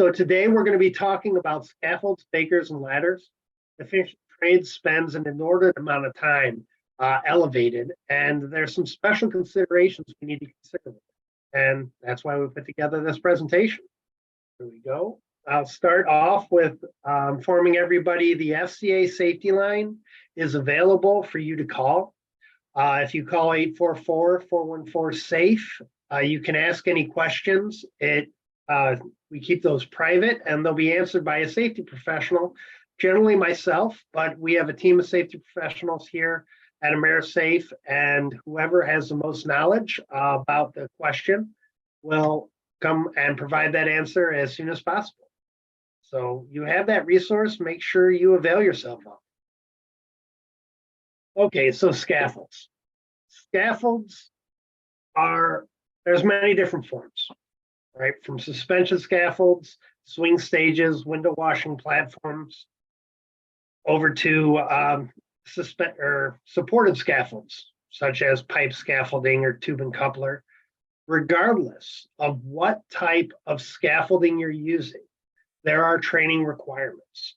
So today we're going to be talking about scaffolds, bakers, and ladders. Efficient trade spends an inordinate amount of time elevated, and there's some special considerations we need to consider. And that's why we put together this presentation. Here we go. I'll start off with informing everybody the FCA safety line is available for you to call. If you call 844-414-SAFE, you can ask any questions. We keep those private and they'll be answered by a safety professional, generally myself, but we have a team of safety professionals here at AmeriSafe, and whoever has the most knowledge about the question will come and provide that answer as soon as possible. So you have that resource, make sure you avail yourself of it. Okay, so scaffolds. Scaffolds there's many different forms, right? From suspension scaffolds, swing stages, window washing platforms, over to supported scaffolds, such as pipe scaffolding or tube and coupler. Regardless of what type of scaffolding you're using, there are training requirements.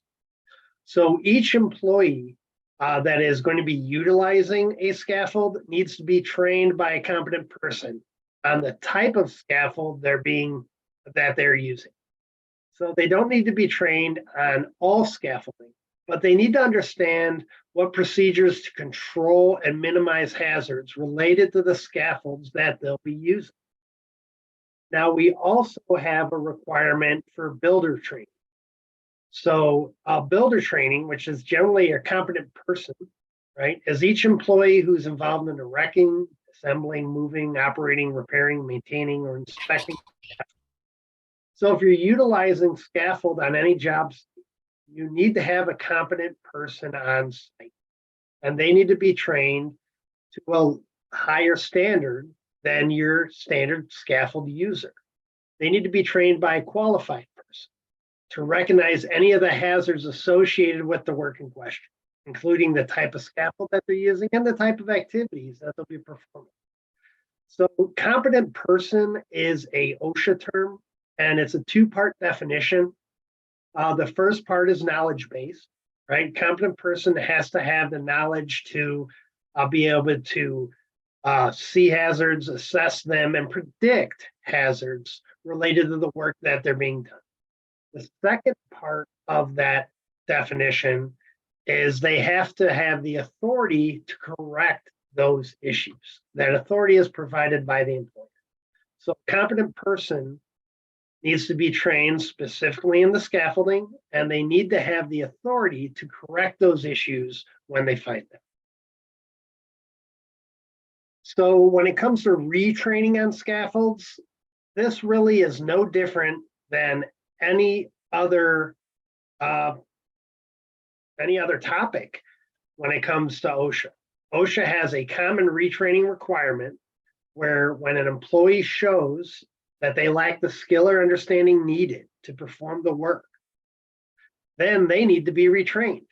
So each employee that is going to be utilizing a scaffold needs to be trained by a competent person on the type of scaffold that they're using. So they don't need to be trained on all scaffolding, but they need to understand what procedures to control and minimize hazards related to the scaffolds that they'll be using. Now, we also have a requirement for builder training. So builder training, which is generally a competent person, right, is each employee who's involved in erecting, assembling, moving, operating, repairing, maintaining, or inspecting. So if you're utilizing scaffold on any job site, you need to have a competent person on site, and they need to be trained to a higher standard than your standard scaffold user. They need to be trained by a qualified person to recognize any of the hazards associated with the work in question, including the type of scaffold that they're using and the type of activities that they'll be performing. So competent person is a OSHA term, and it's a two-part definition. The first part is knowledge-based, right? Competent person has to have the knowledge to be able to see hazards, assess them, and predict hazards related to the work that they're being done. The second part of that definition is they have to have the authority to correct those issues. That authority is provided by the employer. So a competent person needs to be trained specifically in the scaffolding, and they need to have the authority to correct those issues when they find them. So when it comes to retraining on scaffolds, this really is no different than any other topic when it comes to OSHA. OSHA has a common retraining requirement where when an employee shows that they lack the skill or understanding needed to perform the work, then they need to be retrained,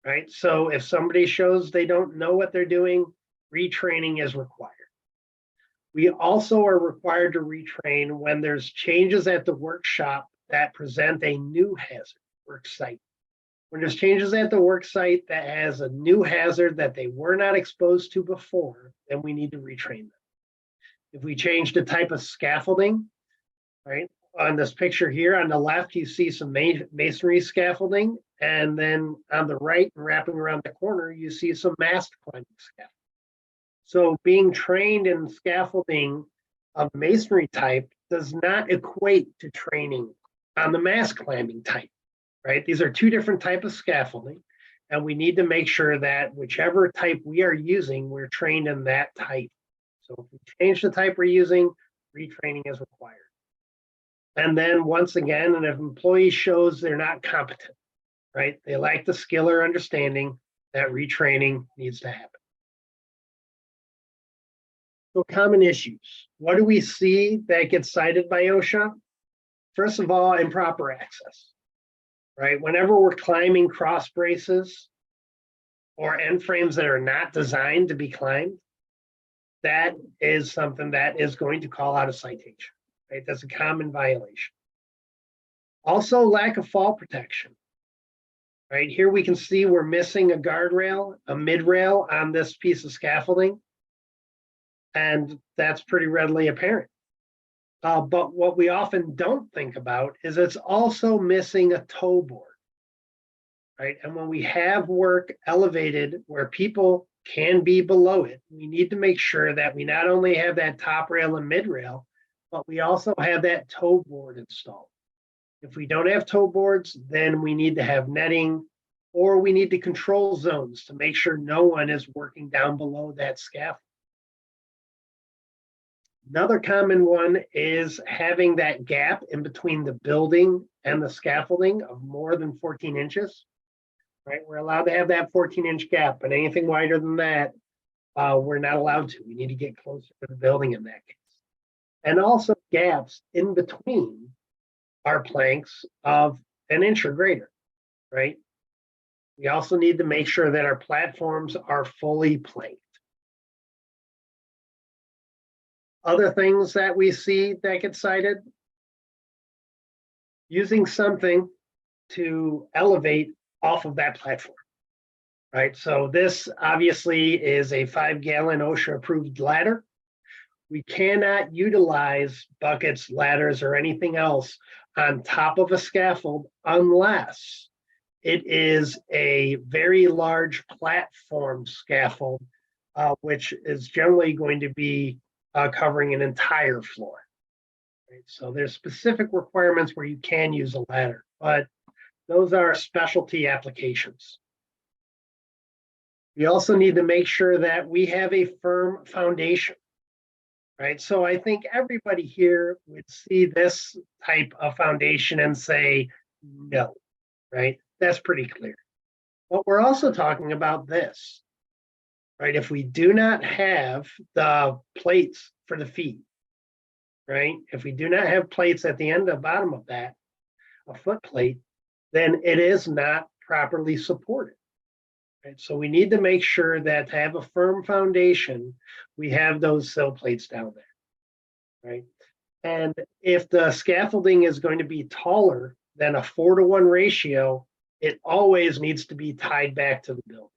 right? So if somebody shows they don't know what they're doing, retraining is required. We also are required to retrain when there's changes at the workshop that present a new hazard work site. When there's changes at the work site that has a new hazard that they were not exposed to before, then we need to retrain them. If we change the type of scaffolding, right, on this picture here on the left, you see some masonry scaffolding, and then on the right, wrapping around the corner, you see some mast climbing scaffolding. So being trained in scaffolding of masonry type does not equate to training on the mast climbing type, right? These are two different types of scaffolding, and we need to make sure that whichever type we are using, we're trained in that type. So if we change the type we're using, retraining is required. And then once again, and if an employee shows they're not competent, right? They lack the skill or understanding, that retraining needs to happen. So common issues. What do we see that gets cited by OSHA? First of all, improper access, right? Whenever we're climbing cross braces or end frames that are not designed to be climbed, that is something that is going to call out a citation, right? That's a common violation. Also, lack of fall protection. Right here, we can see we're missing a guardrail, a mid-rail on this piece of scaffolding, and that's pretty readily apparent. But what we often don't think about is it's also missing a toe board, right? And when we have work elevated where people can be below it, we need to make sure that we not only have that top rail and mid rail, but we also have that toe board installed. If we don't have toe boards, then we need to have netting, or we need to control zones to make sure no one is working down below that scaffold. Another common one is having that gap in between the building and the scaffolding of more than 14 inches. Right, we're allowed to have that 14-inch gap, but anything wider than that, we're not allowed to. We need to get closer to the building in that case. And also gaps in between our planks of an inch or greater, right? We also need to make sure that our platforms are fully planked. Other things that we see that get cited, using something to elevate off of that platform, right? So this obviously is a 5-gallon OSHA approved ladder. We cannot utilize buckets, ladders, or anything else on top of a scaffold unless it is a very large platform scaffold, which is generally going to be covering an entire floor. Right? So there's specific requirements where you can use a ladder, but those are specialty applications. We also need to make sure that we have a firm foundation, right? So I think everybody here would see this type of foundation and say, no, right? That's pretty clear. But we're also talking about this, right? If we do not have the plates for the feet, right? If we do not have plates at the end and bottom of that, a foot plate, then it is not properly supported. Right? So we need to make sure that to have a firm foundation, we have those sill plates down there, right? And if the scaffolding is going to be taller than a 4-to-1 ratio, it always needs to be tied back to the building.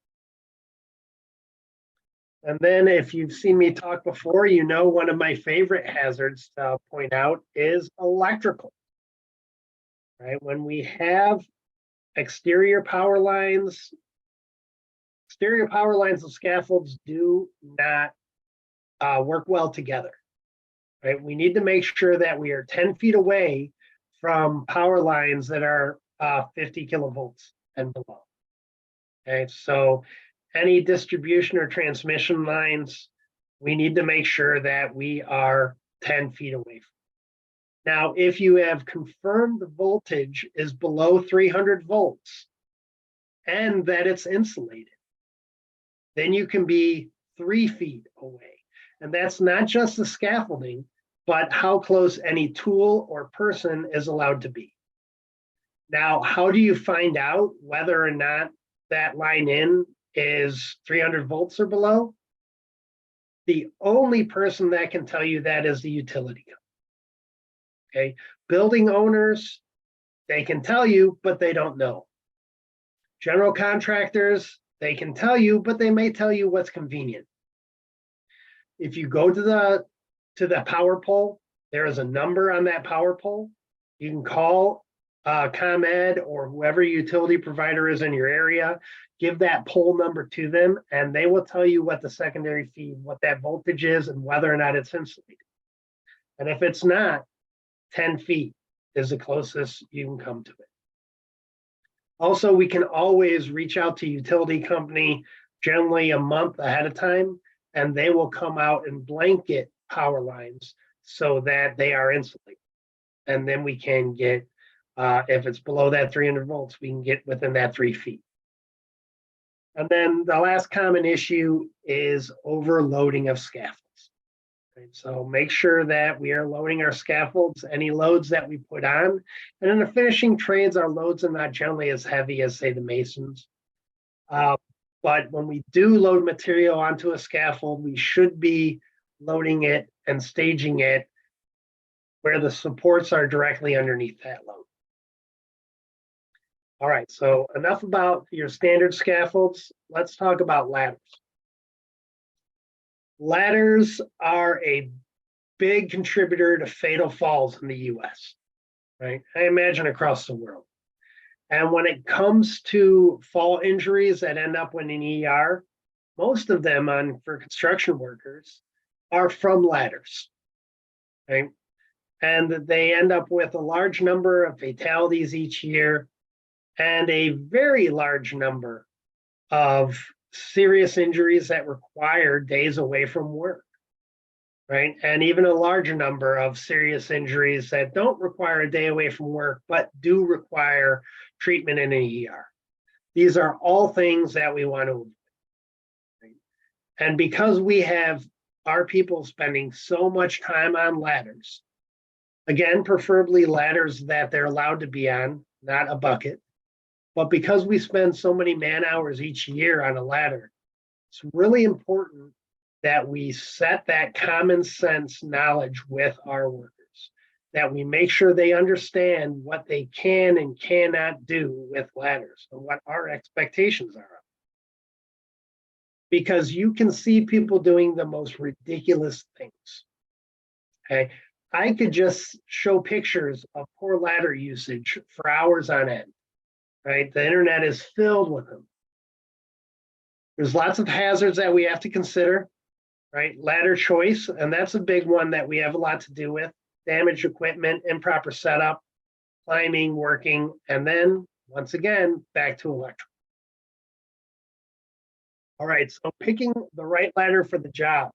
And then if you've seen me talk before, you know one of my favorite hazards to point out is electrical. Right? When we have exterior power lines of scaffolds do not work well together. Right? We need to make sure that we are 10 feet away from power lines that are 50 kilovolts and below. Okay, so any distribution or transmission lines, we need to make sure that we are 10 feet away from. Now, if you have confirmed the voltage is below 300 volts and that it's insulated, then you can be 3 feet away. And that's not just the scaffolding, but how close any tool or person is allowed to be. Now, how do you find out whether or not that line in is 300 volts or below? The only person that can tell you that is the utility company. Okay, building owners, they can tell you, but they don't know. General contractors, they can tell you, but they may tell you what's convenient. If you go to the power pole, there is a number on that power pole. You can call ComEd or whoever utility provider is in your area, give that pole number to them, and they will tell you what the secondary feed, what that voltage is, and whether or not it's insulated. And if it's not, 10 feet is the closest you can come to it. Also, we can always reach out to utility company generally a month ahead of time, and they will come out and blanket power lines so that they are insulated. And then we can get, if it's below that 300 volts, we can get within that 3 feet. And then the last common issue is overloading of scaffolds. Right, so make sure that we are loading our scaffolds, any loads that we put on. And in the finishing trades, our loads are not generally as heavy as, say, the masons. But when we do load material onto a scaffold, we should be loading it and staging it where the supports are directly underneath that load. All right, so enough about your standard scaffolds. Let's talk about ladders. Ladders are a big contributor to fatal falls in the US, right? I imagine across the world. And when it comes to fall injuries that end up in an ER, most of them for construction workers are from ladders, right? And they end up with a large number of fatalities each year and a very large number of serious injuries that require days away from work, right? And even a larger number of serious injuries that don't require a day away from work, but do require treatment in an ER. These are all things that we want to avoid. Right? And because we have our people spending so much time on ladders, again, preferably ladders that they're allowed to be on, not a bucket. But because we spend so many man hours each year on a ladder, it's really important that we set that common sense knowledge with our workers, that we make sure they understand what they can and cannot do with ladders and what our expectations are. Because you can see people doing the most ridiculous things. Okay. I could just show pictures of poor ladder usage for hours on end. Right? The internet is filled with them. There's lots of hazards that we have to consider, right? Ladder choice, and that's a big one that we have a lot to do with. Damaged equipment, improper setup, climbing, working, and then once again, back to electrical. All right, so picking the right ladder for the job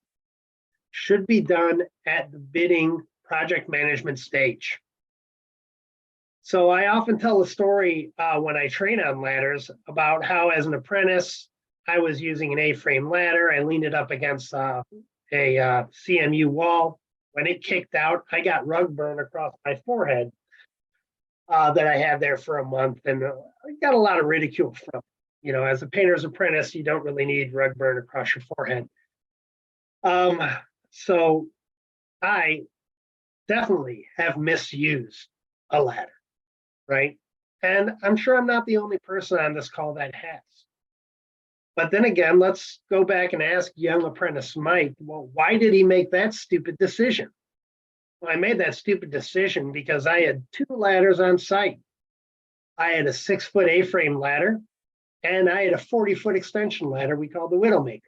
should be done at the bidding project management stage. So I often tell a story when I train on ladders about how, as an apprentice, I was using an A-frame ladder. I leaned it up against a CMU wall. When it kicked out, I got rug burn across my forehead that I had there for a month, and I got a lot of ridicule from it. You know, as a painter's apprentice, you don't really need rug burn across your forehead. So I definitely have misused a ladder. Right? And I'm sure I'm not the only person on this call that has. But then again, let's go back and ask young apprentice Mike, well, why did he make that stupid decision? Well, I made that stupid decision because I had two ladders on site. I had a 6-foot A-frame ladder, and I had a 40-foot extension ladder we call the Widowmaker.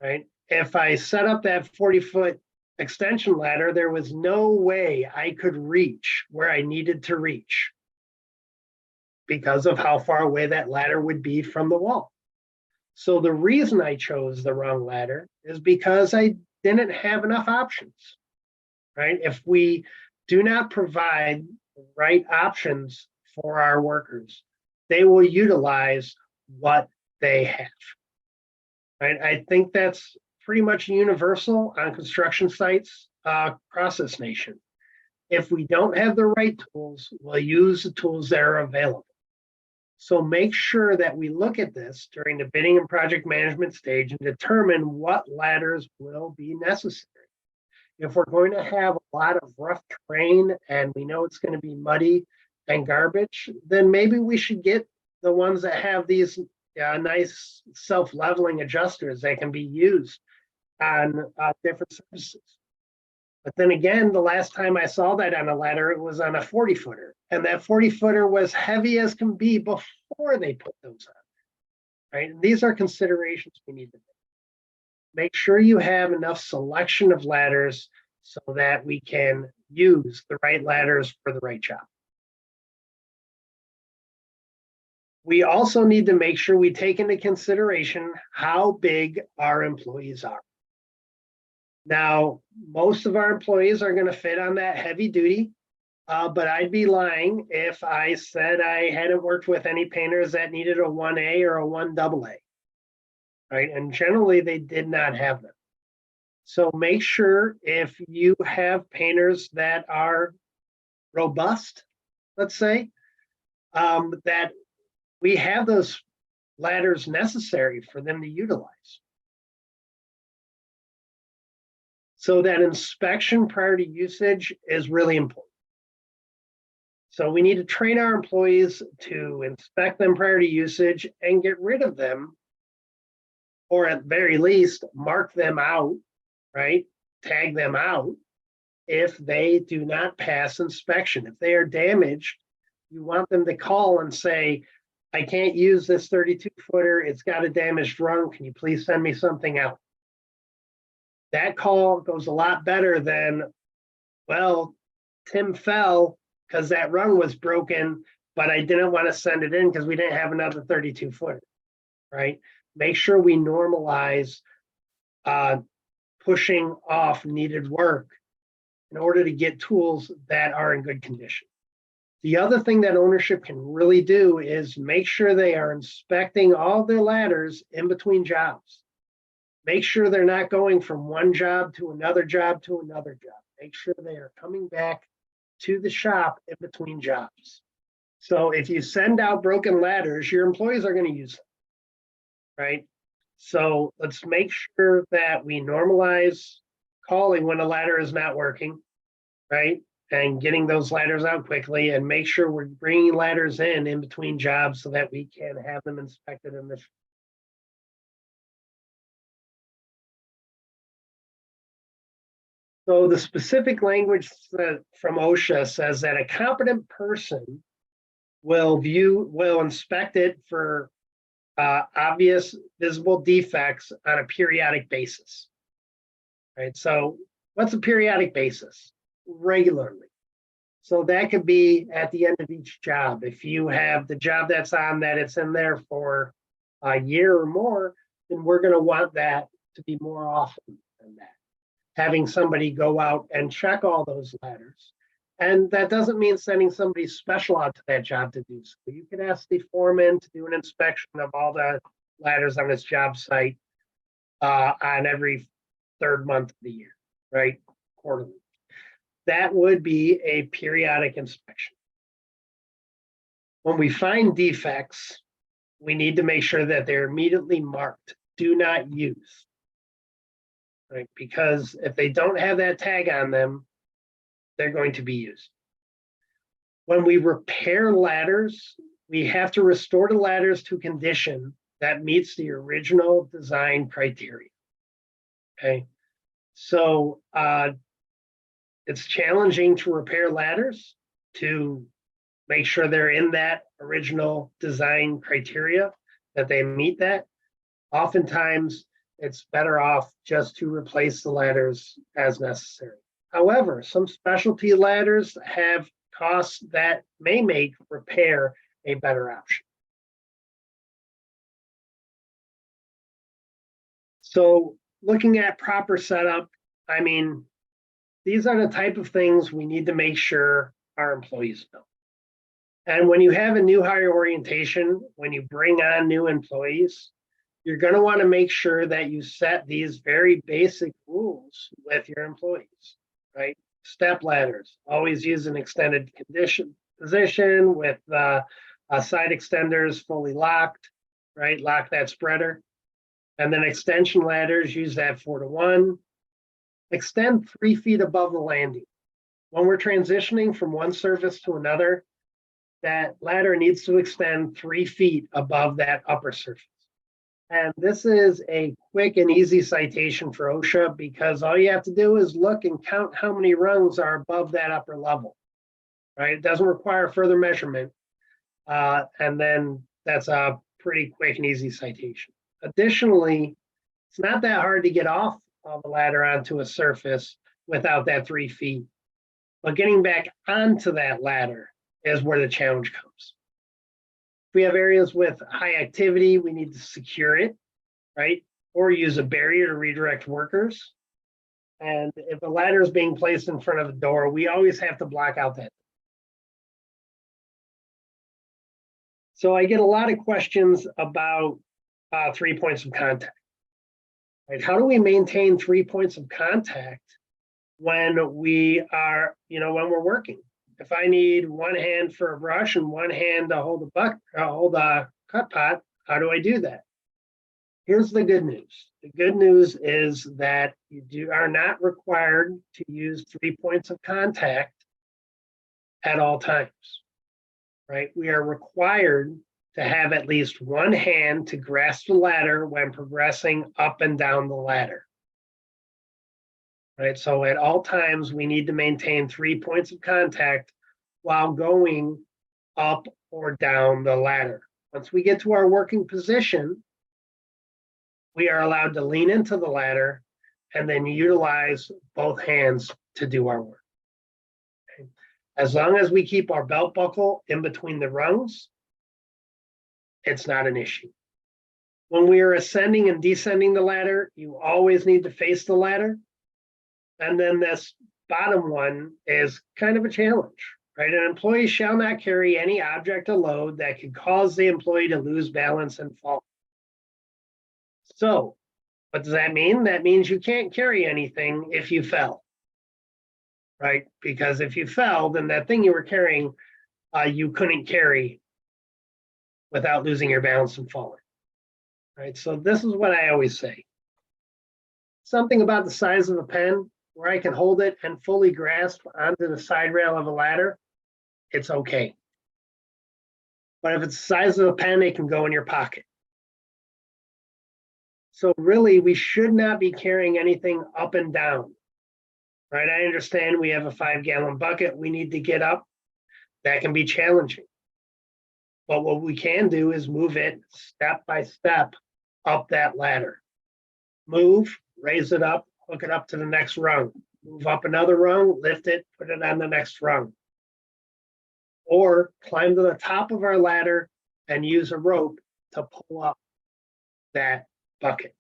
Right? If I set up that 40-foot extension ladder, there was no way I could reach where I needed to reach because of how far away that ladder would be from the wall. So the reason I chose the wrong ladder is because I didn't have enough options, right? If we do not provide the right options for our workers, they will utilize what they have, right? I think that's pretty much universal on construction sites across this nation. If we don't have the right tools, we'll use the tools that are available. So make sure that we look at this during the bidding and project management stage and determine what ladders will be necessary. If we're going to have a lot of rough terrain and we know it's going to be muddy and garbage, then maybe we should get the ones that have these nice self-leveling adjusters that can be used on different surfaces. But then again, the last time I saw that on a ladder, it was on a 40-footer. And that 40-footer was heavy as can be before they put those on. Right? And these are considerations we need to make sure you have enough selection of ladders so that we can use the right ladders for the right job. We also need to make sure we take into consideration how big our employees are. Now, most of our employees are going to fit on that heavy duty, but I'd be lying if I said I hadn't worked with any painters that needed a 1A or a 1AA, right? And generally they did not have them. So make sure if you have painters that are robust, let's say, that we have those ladders necessary for them to utilize. So that inspection prior to usage is really important. So we need to train our employees to inspect them prior to usage and get rid of them, or at very least, mark them out, right? Tag them out if they do not pass inspection. If they are damaged, you want them to call and say, I can't use this 32-footer. It's got a damaged rung. Can you please send me something out? That call goes a lot better than, well, Tim fell because that rung was broken, but I didn't want to send it in because we didn't have another 32-footer, right? Make sure we normalize pushing off needed work in order to get tools that are in good condition. The other thing that ownership can really do is make sure they are inspecting all their ladders in between jobs. Make sure they're not going from one job to another job to another job. Make sure they are coming back to the shop in between jobs. So if you send out broken ladders, your employees are going to use them, right? So let's make sure that we normalize calling when a ladder is not working, right? And getting those ladders out quickly, and make sure we're bringing ladders in between jobs so that we can have them inspected in the. So the specific language from OSHA says that a competent person will inspect it for obvious visible defects on a periodic basis, right? So what's a periodic basis? Regularly. So that could be at the end of each job. If you have the job that's on that it's in there for a year or more, then we're going to want that to be more often than that. Having somebody go out and check all those ladders. And that doesn't mean sending somebody special out to that job to do so. You can ask the foreman to do an inspection of all the ladders on his job site on every third month of the year, right? Quarterly. That would be a periodic inspection. When we find defects, we need to make sure that they're immediately marked, do not use, right? Because if they don't have that tag on them, they're going to be used. When we repair ladders, we have to restore the ladders to condition that meets the original design criteria, okay? So it's challenging to repair ladders to make sure they're in that original design criteria, that they meet that. Oftentimes, it's better off just to replace the ladders as necessary. However, some specialty ladders have costs that may make repair a better option. So looking at proper setup, I mean, these are the type of things we need to make sure our employees know. And when you have a new hire orientation, when you bring on new employees, you're going to want to make sure that you set these very basic rules with your employees, right? Step ladders, always use an extended position with side extenders fully locked, right? Lock that spreader. And then extension ladders, use that 4-to-1. Extend 3 feet above the landing. When we're transitioning from one surface to another, that ladder needs to extend 3 feet above that upper surface. And this is a quick and easy citation for OSHA, because all you have to do is look and count how many rungs are above that upper level, right? It doesn't require further measurement. And then that's a pretty quick and easy citation. Additionally, it's not that hard to get off of the ladder onto a surface without that 3 feet. But getting back onto that ladder is where the challenge comes. If we have areas with high activity, we need to secure it, right? Or use a barrier to redirect workers. And if a ladder is being placed in front of a door, we always have to block out that. So I get a lot of questions about 3 points of contact. Right? How do we maintain 3 points of contact when we are, when we're working? If I need one hand for a brush and one hand to hold a cut pot, how do I do that? Here's the good news. The good news is that you are not required to use 3 points of contact at all times. right? We are required to have at least one hand to grasp the ladder when progressing up and down the ladder. Right, so at all times, we need to maintain 3 points of contact while going up or down the ladder. Once we get to our working position, we are allowed to lean into the ladder and then utilize both hands to do our work. Okay. As long as we keep our belt buckle in between the rungs, it's not an issue. When we are ascending and descending the ladder, you always need to face the ladder. And then this bottom one is kind of a challenge, right? An employee shall not carry any object or load that could cause the employee to lose balance and fall. So what does that mean? That means you can't carry anything if you fell, right? Because if you fell, then that thing you were carrying, you couldn't carry without losing your balance and falling, right? So this is what I always say. Something about the size of a pen where I can hold it and fully grasp onto the side rail of a ladder, it's okay. But if it's the size of a pen, it can go in your pocket. So really, we should not be carrying anything up and down, right? I understand we have a 5-gallon bucket we need to get up. That can be challenging. But what we can do is move it step by step up that ladder. Move, raise it up, hook it up to the next rung. Move up another rung, lift it, put it on the next rung. Or climb to the top of our ladder and use a rope to pull up that bucket,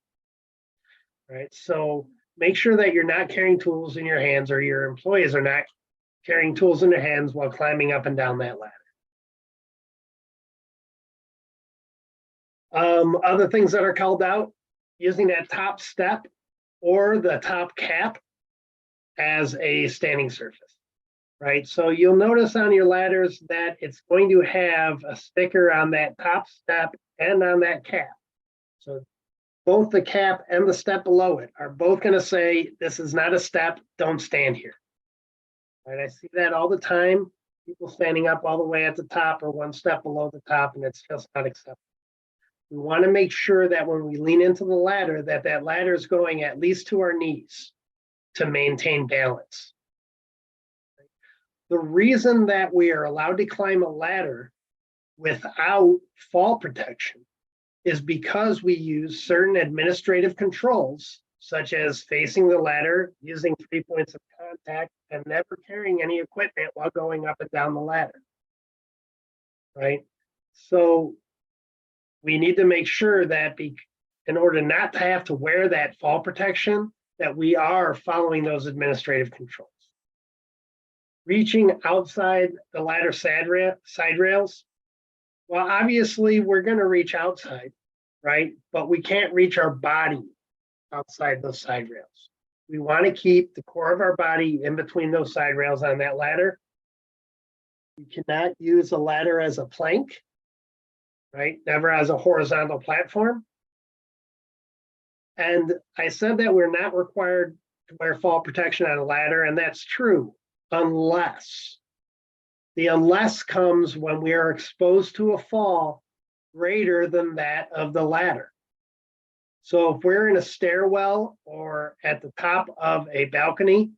right? So make sure that you're not carrying tools in your hands, or your employees are not carrying tools in their hands while climbing up and down that ladder. Other things that are called out, using that top step or the top cap as a standing surface, right? So you'll notice on your ladders that it's going to have a sticker on that top step and on that cap. So both the cap and the step below it are both going to say, this is not a step, don't stand here. Right? I see that all the time, people standing up all the way at the top or one step below the top, and it's just not acceptable. We want to make sure that when we lean into the ladder, that ladder is going at least to our knees to maintain balance. The reason that we are allowed to climb a ladder without fall protection is because we use certain administrative controls, such as facing the ladder, using 3 points of contact, and never carrying any equipment while going up and down the ladder, right? So we need to make sure that in order not to have to wear that fall protection, that we are following those administrative controls. Reaching outside the ladder side rails, well, obviously we're going to reach outside, right? But we can't reach our body outside those side rails. We want to keep the core of our body in between those side rails on that ladder. We cannot use a ladder as a plank, right? Never as a horizontal platform. And I said that we're not required to wear fall protection on a ladder, and that's true, unless. The unless comes when we are exposed to a fall greater than that of the ladder. So if we're in a stairwell or at the top of a balcony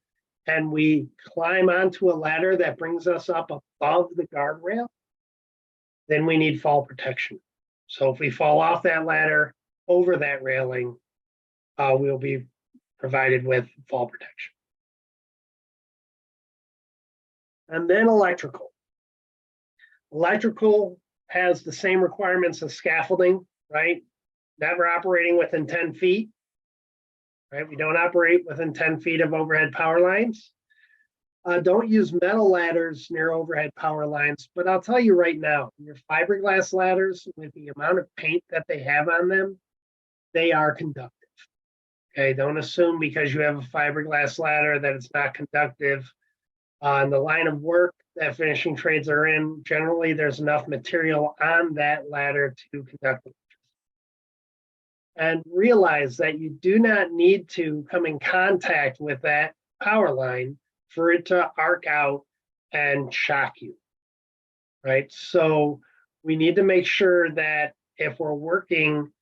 and we climb onto a ladder that brings us up above the guardrail, then we need fall protection. So if we fall off that ladder over that railing, we'll be provided with fall protection. And then electrical. Electrical has the same requirements as scaffolding, right? Never operating within 10 feet, right? We don't operate within 10 feet of overhead power lines. Don't use metal ladders near overhead power lines, but I'll tell you right now, your fiberglass ladders, with the amount of paint that they have on them, they are conductive. Okay, don't assume because you have a fiberglass ladder that it's not conductive. In the line of work that finishing trades are in, generally there's enough material on that ladder to conduct it. And realize that you do not need to come in contact with that power line for it to arc out and shock you, right? So we need to make sure that if we're working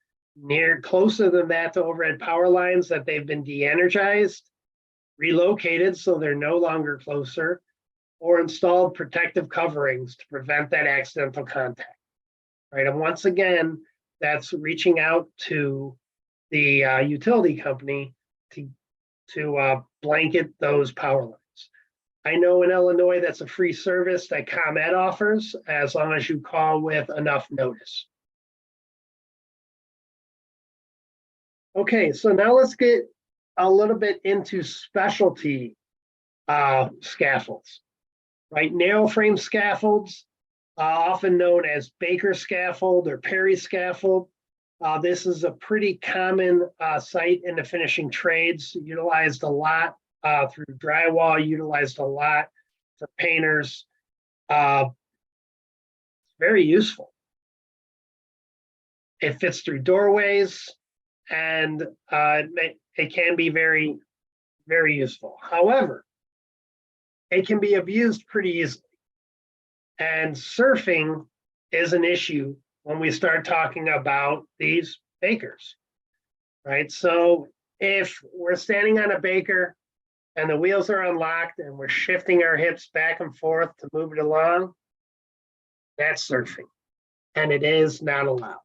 closer than that to overhead power lines, that they've been de-energized, relocated so they're no longer closer, or installed protective coverings to prevent that accidental contact, right? And once again, that's reaching out to the utility company to blanket those power lines. I know in Illinois that's a free service that ComEd offers as long as you call with enough notice. Okay, so now let's get a little bit into specialty scaffolds, right? Narrow frame scaffolds, often known as Baker scaffold or Perry scaffold. This is a pretty common site in the finishing trades, utilized a lot through drywall, utilized a lot for painters. Very useful. It fits through doorways, and it can be very, very useful. However, it can be abused pretty easily. And surfing is an issue when we start talking about these bakers, right? So if we're standing on a baker and the wheels are unlocked and we're shifting our hips back and forth to move it along, that's surfing, and it is not allowed.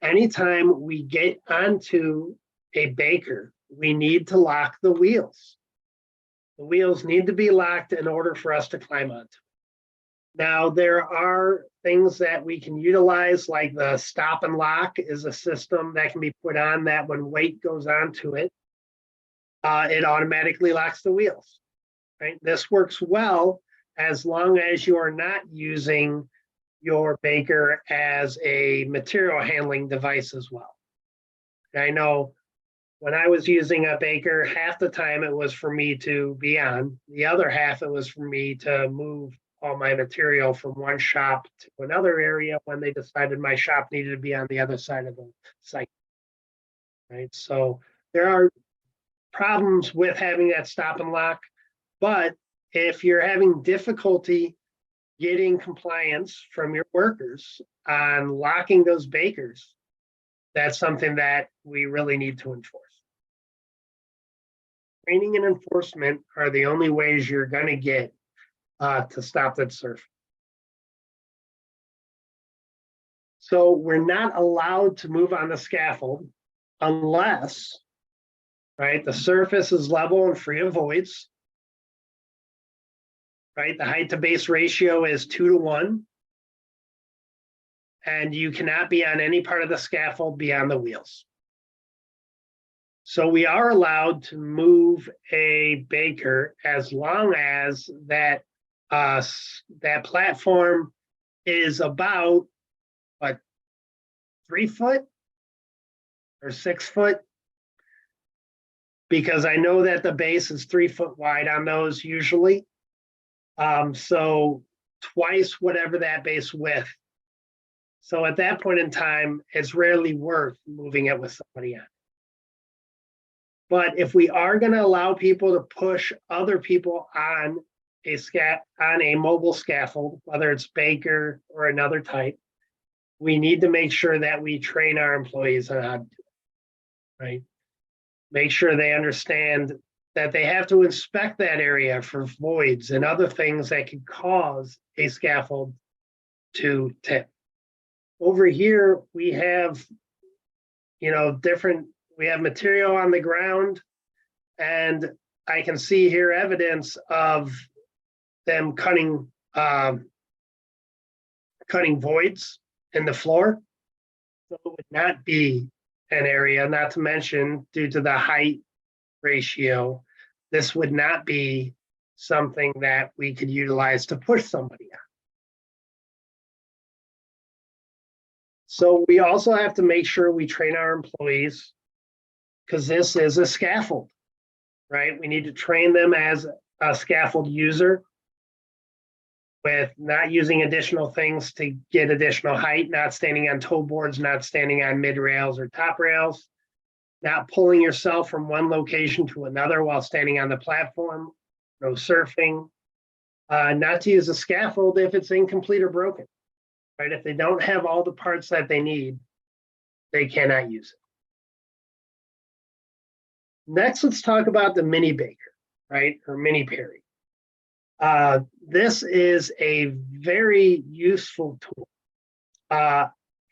Anytime we get onto a baker, we need to lock the wheels. The wheels need to be locked in order for us to climb onto. Now, there are things that we can utilize, like the stop and lock is a system that can be put on that when weight goes onto it, it automatically locks the wheels, right? This works well as long as you are not using your baker as a material handling device as well. I know when I was using a baker, half the time it was for me to be on, the other half it was for me to move all my material from one shop to another area when they decided my shop needed to be on the other side of the site, right? So there are problems with having that stop and lock, but if you're having difficulty getting compliance from your workers on locking those bakers, that's something that we really need to enforce. Training and enforcement are the only ways you're going to get to stop that surfing. So we're not allowed to move on the scaffold unless, right, the surface is level and free of voids, right? The height to base ratio is 2:1. And you cannot be on any part of the scaffold beyond the wheels. So we are allowed to move a baker as long as that platform is about, what, 3 foot or 6 foot? Because I know that the base is 3 foot wide on those usually. So twice whatever that base width. So at that point in time, it's rarely worth moving it with somebody on. But if we are going to allow people to push other people on a mobile scaffold, whether it's Baker or another type, we need to make sure that we train our employees on how to do it, right? Make sure they understand that they have to inspect that area for voids and other things that could cause a scaffold to tip. Over here, we have, we have material on the ground, and I can see here evidence of them cutting voids in the floor. So it would not be an area, not to mention due to the height ratio, this would not be something that we could utilize to push somebody on. So we also have to make sure we train our employees, because this is a scaffold, right? We need to train them as a scaffold user with not using additional things to get additional height, not standing on toe boards, not standing on mid rails or top rails, not pulling yourself from one location to another while standing on the platform, no surfing, Not to use a scaffold if it's incomplete or broken, right? If they don't have all the parts that they need, they cannot use it. Next, let's talk about the mini baker, right? Or mini Perry. This is a very useful tool.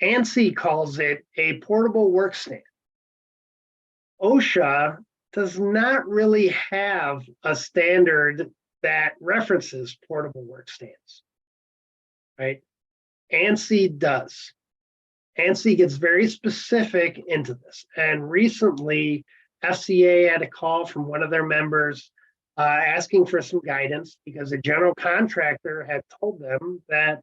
ANSI calls it a portable workstand. OSHA does not really have a standard that references portable workstands, right? ANSI does. ANSI gets very specific into this. And recently, FCA had a call from one of their members asking for some guidance because a general contractor had told them that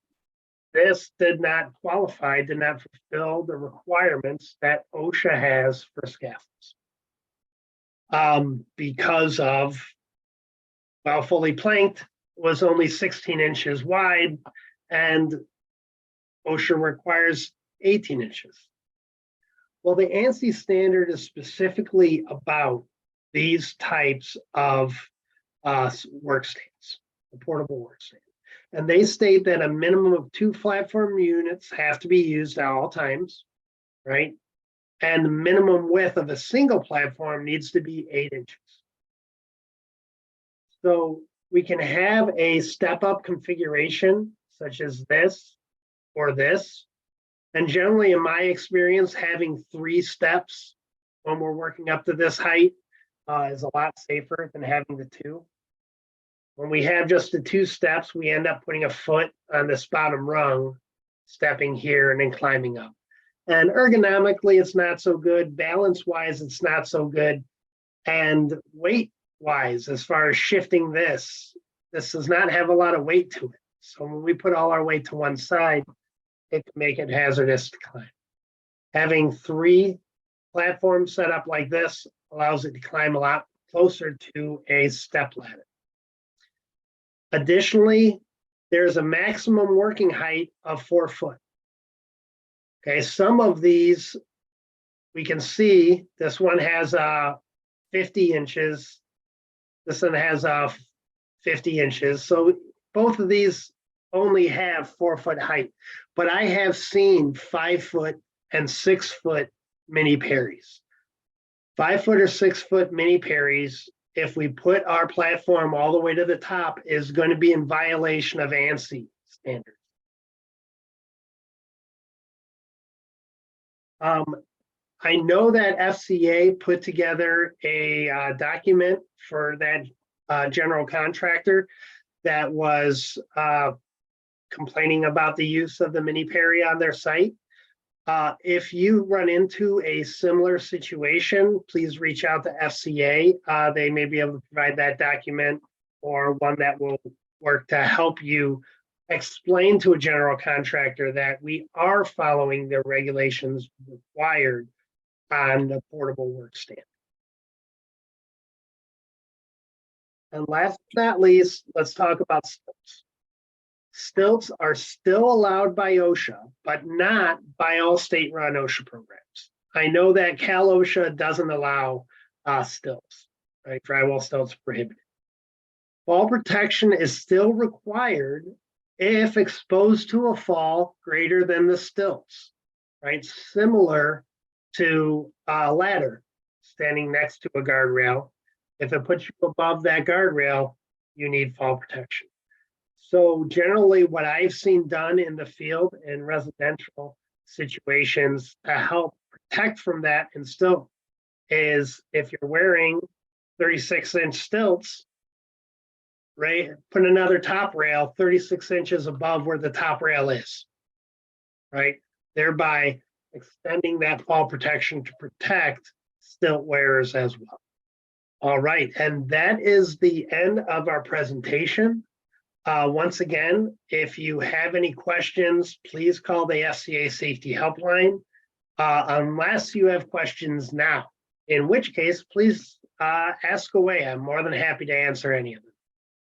this did not qualify, did not fulfill the requirements that OSHA has for scaffolds. Because of, well, fully planked was only 16 inches wide, and OSHA requires 18 inches. Well, the ANSI standard is specifically about these types of workstands, a portable workstand. And they state that a minimum of 2 platform units have to be used at all times, right? And the minimum width of a single platform needs to be 8 inches. So we can have a step-up configuration such as this or this. And generally, in my experience, having 3 steps when we're working up to this height is a lot safer than having the 2. When we have just the 2 steps, we end up putting a foot on this bottom rung, stepping here and then climbing up. And ergonomically, it's not so good. Balance-wise, it's not so good. And weight-wise, as far as shifting this does not have a lot of weight to it. So when we put all our weight to one side, it can make it hazardous to climb. Having 3 platforms set up like this allows it to climb a lot closer to a step ladder. Additionally, there's a maximum working height of 4 foot. Okay, some of these we can see, this one has 50 inches. This one has 50 inches. So both of these only have 4 foot height, but I have seen 5 foot and 6 foot mini Perrys. 5 foot or 6 foot mini Perrys, if we put our platform all the way to the top, is going to be in violation of ANSI standards. I know that FCA put together a document for that general contractor that was complaining about the use of the mini Perry on their site. If you run into a similar situation, please reach out to FCA. They may be able to provide that document or one that will work to help you explain to a general contractor that we are following the regulations required on the portable work stand. And last but not least, let's talk about stilts. Stilts are still allowed by OSHA, but not by all state-run OSHA programs. I know that Cal OSHA doesn't allow stilts, right? Drywall stilts prohibited. Fall protection is still required if exposed to a fall greater than the stilts, right? Similar to a ladder standing next to a guardrail. If it puts you above that guardrail, you need fall protection. So generally what I've seen done in the field in residential situations to help protect from that and still is if you're wearing 36-inch stilts, right, put another top rail 36 inches above where the top rail is, right? Thereby extending that fall protection to protect stilt wearers as well. All right, and that is the end of our presentation. Once again, if you have any questions, please call the FCA Safety Helpline, unless you have questions now, in which case, please ask away. I'm more than happy to answer any of them.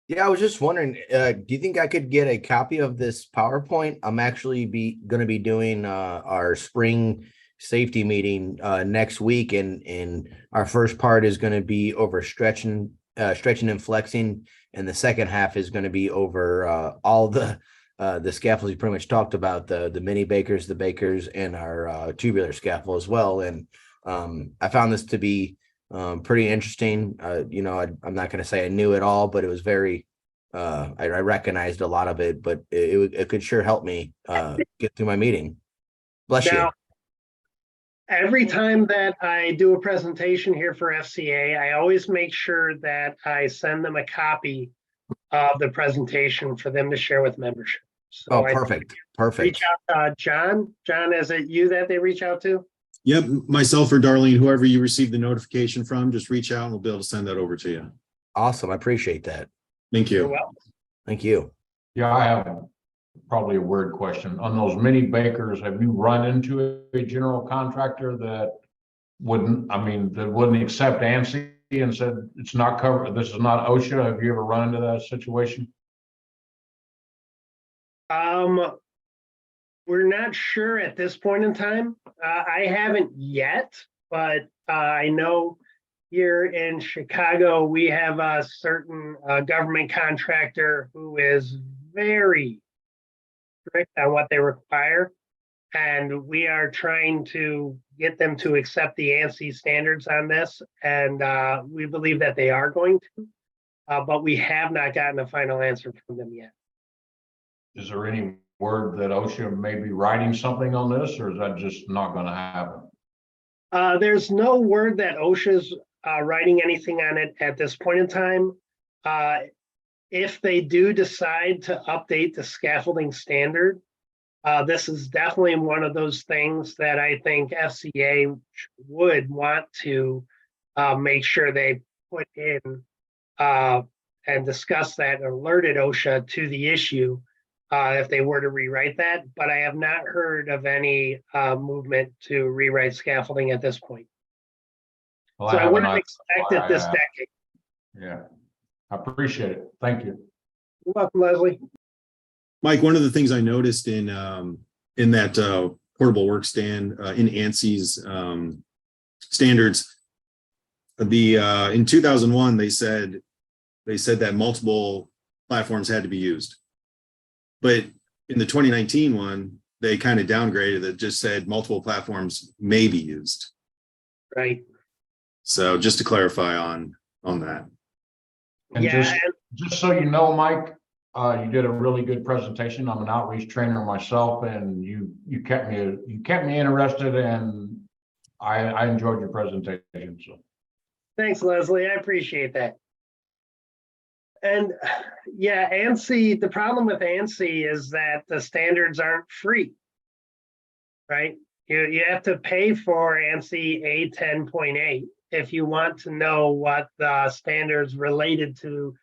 Yeah, I was just wondering, do you think I could get a copy of this PowerPoint? I'm actually going to be doing our spring safety meeting next week, and our first part is going to be over stretching stretching and flexing, and the second half is going to be over all the scaffolds you pretty much talked about, the mini bakers, the bakers, and our tubular scaffold as well. And I found this to be pretty interesting. I'm not going to say I knew it all, but it was very I recognized a lot of it, but it could sure help me get through my meeting. Bless you. Now, every time that I do a presentation here for FCA, I always make sure that I send them a copy of the presentation for them to share with membership. So Perfect. Reach out, John. John, is it you that they reach out to? Yep, myself or Darlene, whoever you receive the notification from, just reach out and we'll be able to send that over to you. Awesome. I appreciate that. Thank you. You're welcome. Thank you. Yeah, I have probably a weird question. On those mini bakers, have you run into a general contractor that wouldn't accept ANSI and said it's not covered, this is not OSHA? Have you ever run into that situation? We're not sure at this point in time. I haven't yet, but I know here in Chicago, we have a certain government contractor who is very strict on what they require. And we are trying to get them to accept the ANSI standards on this. And we believe that they are going to, but we have not gotten a final answer from them yet. Is there any word that OSHA may be writing something on this, or is that just not going to happen? There's no word that OSHA's writing anything on it at this point in time. If they do decide to update the scaffolding standard, this is definitely one of those things that I think FCA would want to make sure they put in and discuss that, alerted OSHA to the issue if they were to rewrite that. But I have not heard of any movement to rewrite scaffolding at this point. Well, So I wouldn't haven't. expect it this decade. Yeah, I appreciate it. Thank you. You're welcome, Leslie. Mike, one of the things I noticed in that portable work stand in ANSI's standards, in 2001 they said that multiple platforms had to be used, but in the 2019 one they kind of downgraded it, just said multiple platforms may be used. Right. So just to clarify on that. And Yeah. just so you know, Mike, you did a really good presentation. I'm an outreach trainer myself, and you kept me interested, and I enjoyed your presentation. So Thanks, Leslie. I appreciate that. And yeah, ANSI, the problem with ANSI is that the standards aren't free, right? You have to pay for ANSI A10.8 if you want to know what the standards related to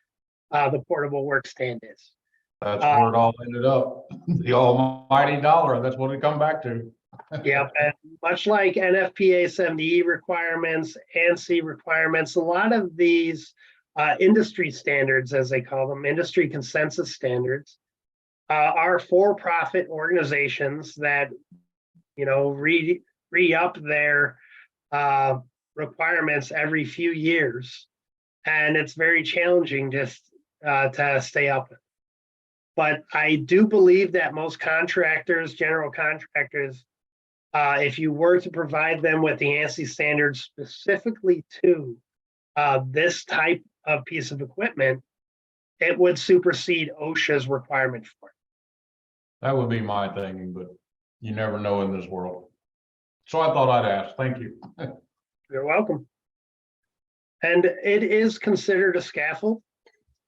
the portable work stand is. that's where it all ended up. The almighty dollar. That's what it come back to. Yep, and much like NFPA 70E requirements, ANSI requirements, a lot of these industry standards, as they call them, industry consensus standards, are for-profit organizations that, re-up their requirements every few years, and it's very challenging just to stay up with. But I do believe that most contractors, general contractors, if you were to provide them with the ANSI standards specifically to this type of piece of equipment, it would supersede OSHA's requirement for it. That would be my thinking, but you never know in this world. So I thought I'd ask. Thank you. You're welcome. And it is considered a scaffold.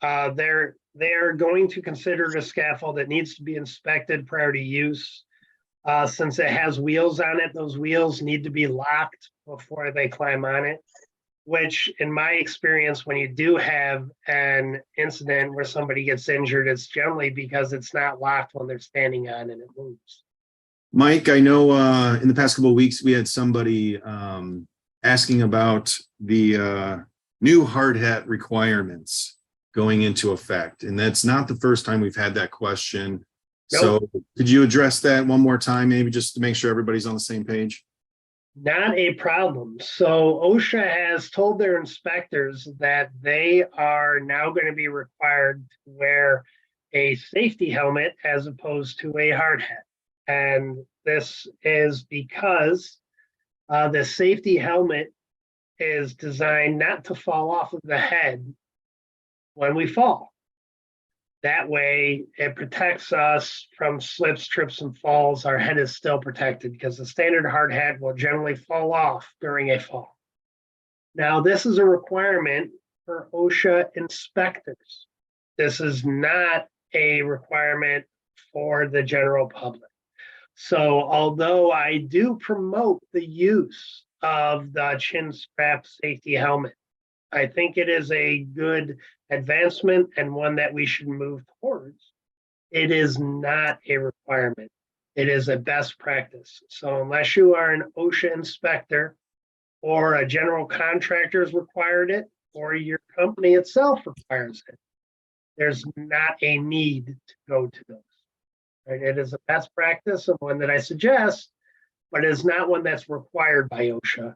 They're going to consider it a scaffold that needs to be inspected prior to use. Since it has wheels on it, those wheels need to be locked before they climb on it, which in my experience, when you do have an incident where somebody gets injured, it's generally because it's not locked when they're standing on and it moves. Mike, I know in the past couple of weeks we had somebody asking about the new hard hat requirements going into effect, and that's not the first time we've had that question. Nope. So could you address that one more time, maybe just to make sure everybody's on the same page? Not a problem. So OSHA has told their inspectors that they are now going to be required to wear a safety helmet as opposed to a hard hat. And this is because the safety helmet is designed not to fall off of the head when we fall. That way, it protects us from slips, trips, and falls. Our head is still protected because the standard hard hat will generally fall off during a fall. Now, this is a requirement for OSHA inspectors. This is not a requirement for the general public. So although I do promote the use of the chin strap safety helmet, I think it is a good advancement and one that we should move towards. It is not a requirement. It is a best practice. So unless you are an OSHA inspector or a general contractor has required it, or your company itself requires it, there's not a need to go to those. Right? It is a best practice and one that I suggest, but it is not one that's required by OSHA.